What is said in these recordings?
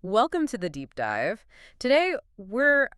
Welcome to the deep dive. Today, we're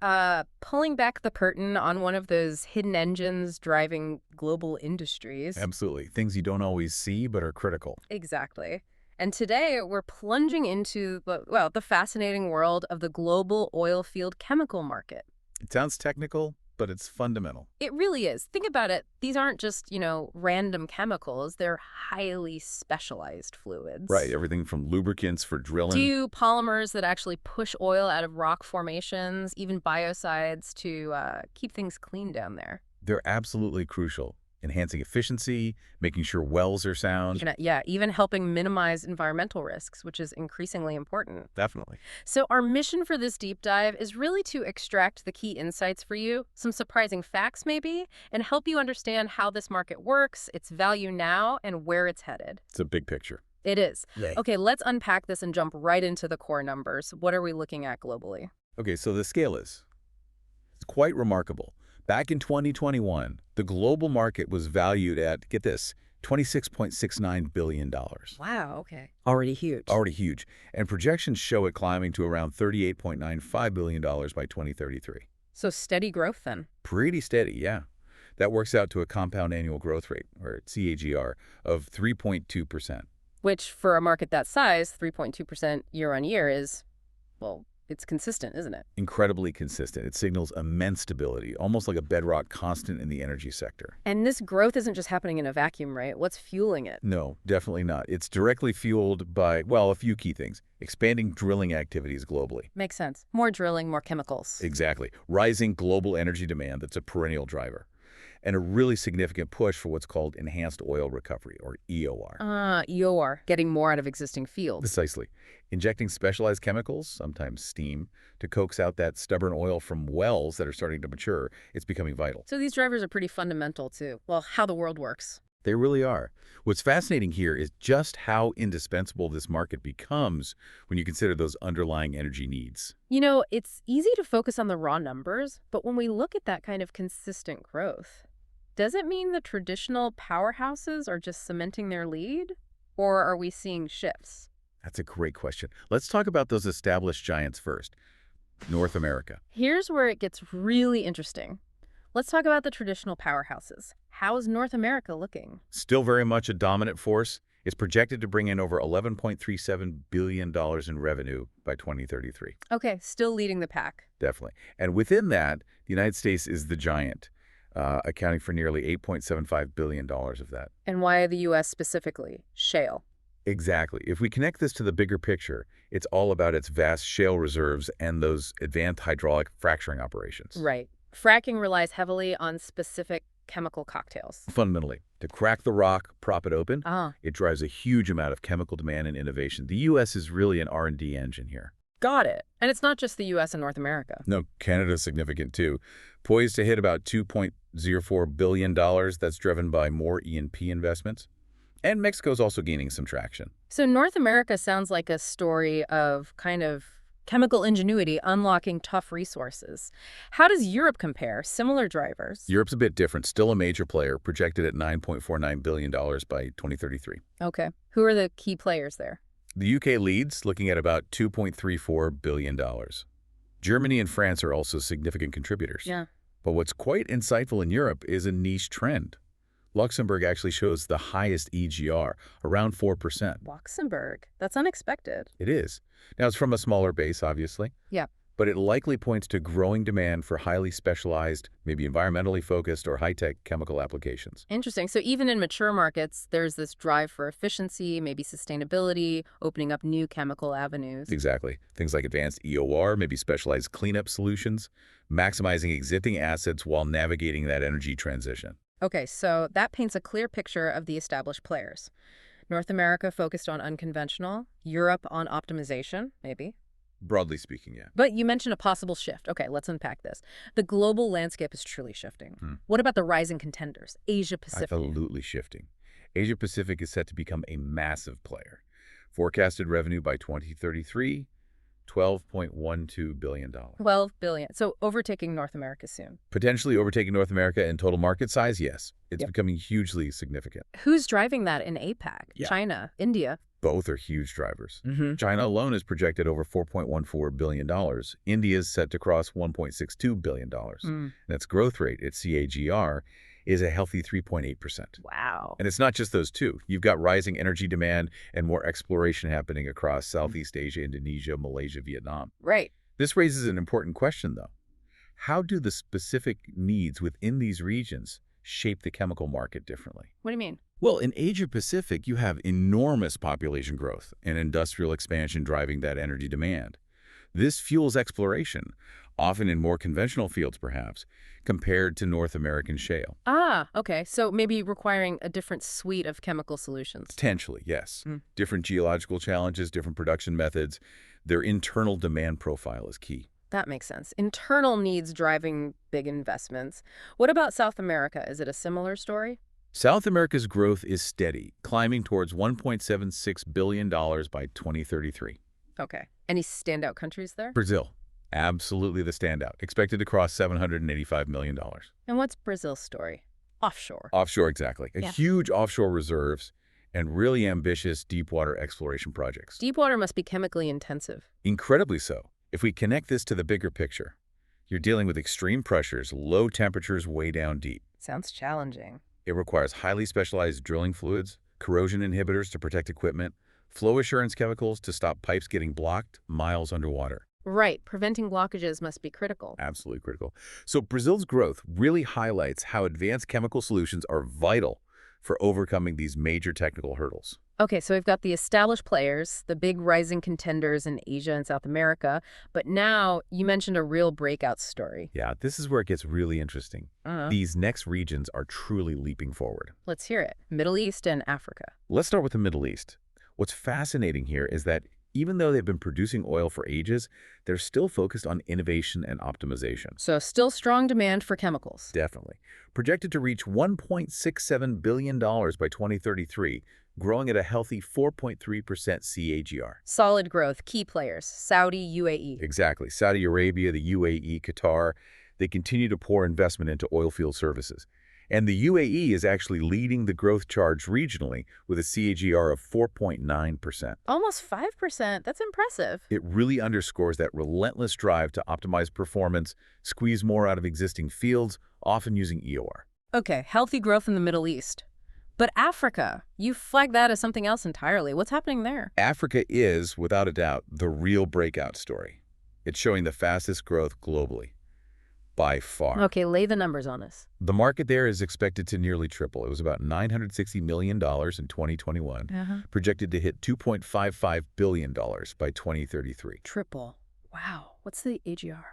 pulling back the curtain on one of those hidden engines driving global industries. Absolutely. Things you don't always see but are critical. Exactly. And today, we're plunging into the fascinating world of the global oilfield chemical market. It sounds technical, but it's fundamental. It really is. Think about it. These aren't just, random chemicals. They're highly specialized fluids. Right. Everything from lubricants for drilling. To polymers that actually push oil out of rock formations, even biocides to keep things clean down there. They're absolutely crucial. Enhancing efficiency, making sure wells are sound. Even helping minimize environmental risks, which is increasingly important. Definitely. So our mission for this deep dive is really to extract the key insights for you, some surprising facts maybe, and help you understand how this market works, its value now, and where it's headed. It's a big picture. It is. Yay. Okay, let's unpack this and jump right into the core numbers. What are we looking at globally? Okay, so the scale is it's quite remarkable. Back in 2021, the global market was valued at, get this, $26.69 billion. Wow, okay. Already huge. Already huge. And projections show it climbing to around $38.95 billion by 2033. So steady growth then. Pretty steady, yeah. That works out to a compound annual growth rate, or CAGR, of 3.2%. Which, for a market that size, 3.2% year on year is, it's consistent, isn't it? Incredibly consistent. It signals immense stability, almost like a bedrock constant in the energy sector. And this growth isn't just happening in a vacuum, right? What's fueling it? No, definitely not. It's directly fueled by, a few key things. Expanding drilling activities globally. Makes sense. More drilling, more chemicals. Exactly. Rising global energy demand that's a perennial driver. And a really significant push for what's called enhanced oil recovery, or EOR. EOR, getting more out of existing fields. Precisely. Injecting specialized chemicals, sometimes steam, to coax out that stubborn oil from wells that are starting to mature. It's becoming vital. So these drivers are pretty fundamental to, how the world works. They really are. What's fascinating here is just how indispensable this market becomes when you consider those underlying energy needs. It's easy to focus on the raw numbers, but when we look at that kind of consistent growth, does it mean the traditional powerhouses are just cementing their lead? Or are we seeing shifts? That's a great question. Let's talk about those established giants first. North America. Here's where it gets really interesting. Let's talk about the traditional powerhouses. How is North America looking? Still very much a dominant force. It's projected to bring in over $11.37 billion in revenue by 2033. Okay, still leading the pack. Definitely. And within that, the United States is the giant, accounting for nearly $8.75 billion of that. And why the U.S. specifically? Shale. Exactly. If we connect this to the bigger picture, it's all about its vast shale reserves and those advanced hydraulic fracturing operations. Right. Fracking relies heavily on specific chemical cocktails. Fundamentally, to crack the rock, prop it open, it drives a huge amount of chemical demand and innovation. The U.S. is really an R&D engine here. Got it. And it's not just the U.S. and North America. No, Canada's significant too. Poised to hit about $2.04 billion. That's driven by more E&P investments. And Mexico's also gaining some traction. So North America sounds like a story of kind of chemical ingenuity unlocking tough resources. How does Europe compare? Similar drivers? Europe's a bit different. Still a major player, projected at $9.49 billion by 2033. Okay. Who are the key players there? The UK leads, looking at about $2.34 billion. Germany and France are also significant contributors. Yeah. But what's quite insightful in Europe is a niche trend. Luxembourg actually shows the highest EGR, around 4%. Luxembourg? That's unexpected. It is. Now, it's from a smaller base, obviously. Yeah. But it likely points to growing demand for highly specialized, maybe environmentally focused or high-tech chemical applications. Interesting. So even in mature markets, there's this drive for efficiency, maybe sustainability, opening up new chemical avenues. Exactly. Things like advanced EOR, maybe specialized cleanup solutions, maximizing existing assets while navigating that energy transition. Okay, so that paints a clear picture of the established players. North America focused on unconventional, Europe on optimization, maybe. Broadly speaking, yeah. But you mentioned a possible shift. Okay, let's unpack this. The global landscape is truly shifting. What about the rising contenders? Asia-Pacific. Absolutely shifting. Asia-Pacific is set to become a massive player. Forecasted revenue by 2033, $12.12 billion. $12 billion. So overtaking North America soon. Potentially overtaking North America in total market size, yes. It's becoming hugely significant. Who's driving that in APAC? Yeah. China, India? Both are huge drivers. Mm-hmm. China alone is projected over $4.14 billion. India is set to cross $1.62 billion. Mm. And its growth rate, its CAGR, is a healthy 3.8%. Wow. And it's not just those two. You've got rising energy demand and more exploration happening across Southeast Asia, Indonesia, Malaysia, Vietnam. Right. This raises an important question, though. How do the specific needs within these regions shape the chemical market differently? What do you mean? Well, in Asia-Pacific, you have enormous population growth and industrial expansion driving that energy demand. This fuels exploration, often in more conventional fields perhaps, compared to North American shale. Ah, okay. So maybe requiring a different suite of chemical solutions. Potentially, yes. Mm. Different geological challenges, different production methods. Their internal demand profile is key. That makes sense. Internal needs driving big investments. What about South America? Is it a similar story? South America's growth is steady, climbing towards $1.76 billion by 2033. Okay. Any standout countries there? Brazil, absolutely the standout, expected to cross $785 million. And what's Brazil's story? Offshore. Offshore, exactly. Yeah. Huge offshore reserves and really ambitious deepwater exploration projects. Deepwater must be chemically intensive. Incredibly so. If we connect this to the bigger picture, you're dealing with extreme pressures, low temperatures way down deep. Sounds challenging. It requires highly specialized drilling fluids, corrosion inhibitors to protect equipment, flow assurance chemicals to stop pipes getting blocked miles underwater. Right. Preventing blockages must be critical. Absolutely critical. So Brazil's growth really highlights how advanced chemical solutions are vital for overcoming these major technical hurdles. Okay, so we've got the established players, the big rising contenders in Asia and South America, but now you mentioned a real breakout story. Yeah, this is where it gets really interesting. Uh-huh. These next regions are truly leaping forward. Let's hear it. Middle East and Africa. Let's start with the Middle East. What's fascinating here is that even though they've been producing oil for ages, they're still focused on innovation and optimization. So still strong demand for chemicals. Definitely. Projected to reach $1.67 billion by 2033, growing at a healthy 4.3% CAGR. Solid growth, key players, Saudi, UAE. Exactly. Saudi Arabia, the UAE, Qatar, they continue to pour investment into oilfield services. And the UAE is actually leading the growth charge regionally with a CAGR of 4.9%. Almost 5%. That's impressive. It really underscores that relentless drive to optimize performance, squeeze more out of existing fields, often using EOR. Okay, healthy growth in the Middle East. But Africa, you flagged that as something else entirely. What's happening there? Africa is, without a doubt, the real breakout story. It's showing the fastest growth globally, by far. Okay, lay the numbers on us. The market there is expected to nearly triple. It was about $960 million in 2021, projected to hit $2.55 billion by 2033. Triple. Wow. What's the AGR?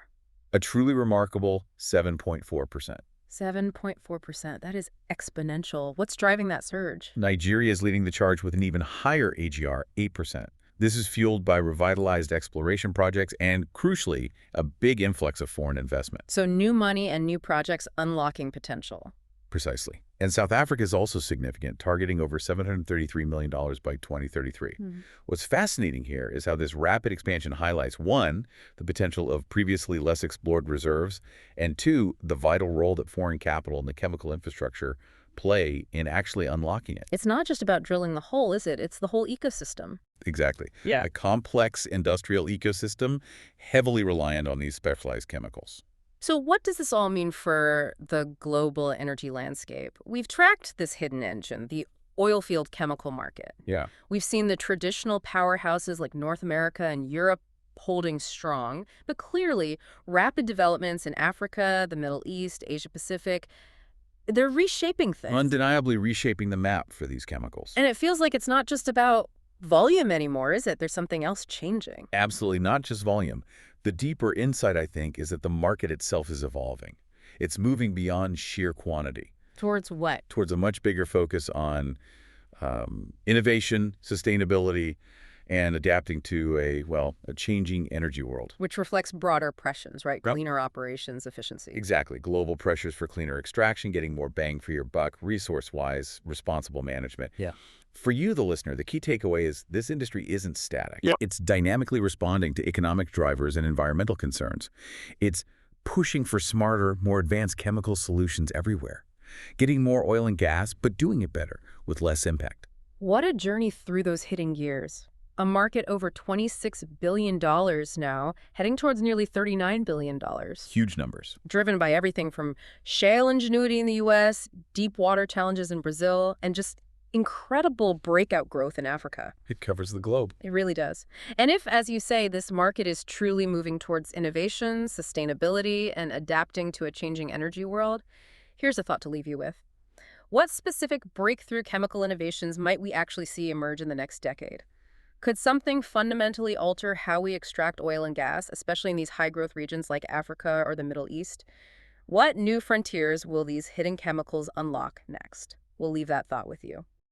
A truly remarkable 7.4%. 7.4%. That is exponential. What's driving that surge? Nigeria is leading the charge with an even higher AGR, 8%. This is fueled by revitalized exploration projects and, crucially, a big influx of foreign investment. So new money and new projects unlocking potential. Precisely. And South Africa is also significant, targeting over $733 million by 2033. What's fascinating here is how this rapid expansion highlights, one, the potential of previously less explored reserves, and two, the vital role that foreign capital and the chemical infrastructure play in actually unlocking it. It's not just about drilling the hole, is it? It's the whole ecosystem. Exactly. Yeah. A complex industrial ecosystem heavily reliant on these specialized chemicals. So what does this all mean for the global energy landscape? We've tracked this hidden engine, the oilfield chemical market. Yeah. We've seen the traditional powerhouses like North America and Europe holding strong, but clearly rapid developments in Africa, the Middle East, Asia Pacific, they're reshaping things. Undeniably reshaping the map for these chemicals. And it feels like it's not just about volume anymore, is it? There's something else changing. Absolutely, not just volume. The deeper insight, I think, is that the market itself is evolving. It's moving beyond sheer quantity. Towards what? Towards a much bigger focus on innovation, sustainability, and adapting to a changing energy world. Which reflects broader pressures, right? Yep. Cleaner operations, efficiency. Exactly. Global pressures for cleaner extraction, getting more bang for your buck, resource-wise, responsible management. Yeah. For you, the listener, the key takeaway is this industry isn't static. Yep. It's dynamically responding to economic drivers and environmental concerns. It's pushing for smarter, more advanced chemical solutions everywhere. Getting more oil and gas, but doing it better with less impact. What a journey through those hidden years. A market over $26 billion now, heading towards nearly $39 billion. Huge numbers. Driven by everything from shale ingenuity in the U.S., deep water challenges in Brazil, and just incredible breakout growth in Africa. It covers the globe. It really does. And if, as you say, this market is truly moving towards innovation, sustainability, and adapting to a changing energy world, here's a thought to leave you with. What specific breakthrough chemical innovations might we actually see emerge in the next decade? Could something fundamentally alter how we extract oil and gas, especially in these high-growth regions like Africa or the Middle East? What new frontiers will these hidden chemicals unlock next? We'll leave that thought with you.